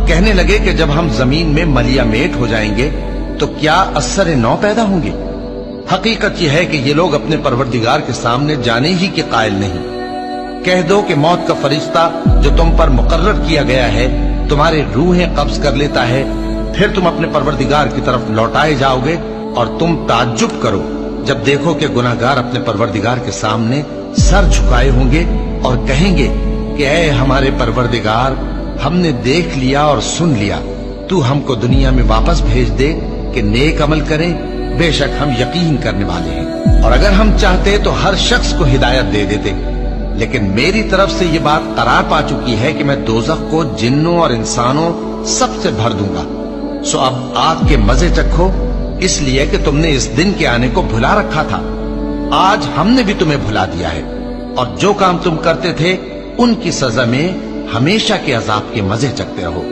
کہنے لگے کہ جب ہم زمین میں ملیا میٹ ہو جائیں گے تو کیا اثر نو پیدا ہوں گے؟ حقیقت یہ ہے کہ یہ لوگ اپنے پروردگار کے سامنے جانے ہی کے قائل نہیں۔ کہہ دو کہ موت کا فرشتہ جو تم پر مقرر کیا گیا ہے تمہاری روحیں قبض کر لیتا ہے، پھر تم اپنے پروردگار کی طرف لوٹائے جاؤ گے، اور تم تعجب کرو جب دیکھو کہ گناہگار اپنے پروردگار کے سامنے سر جھکائے ہوں گے اور کہیں گے کہ اے ہمارے پروردگار، ہم نے دیکھ لیا اور سن لیا، تو ہم کو دنیا میں واپس بھیج دے کہ نیک عمل کریں، بے شک ہم یقین کرنے والے ہیں۔ اور اگر ہم چاہتے تو ہر شخص کو ہدایت دے دیتے، لیکن میری طرف سے یہ بات قرار پا چکی ہے کہ میں دوزخ کو جنوں اور انسانوں سب سے بھر دوں گا۔ سو اب آگ کے مزے چکھو، اس لیے کہ تم نے اس دن کے آنے کو بھلا رکھا تھا۔ آج ہم نے بھی تمہیں بھلا دیا ہے، اور جو کام تم کرتے تھے ان کی سزا میں ہمیشہ کے عذاب کے مزے چکھتے رہو۔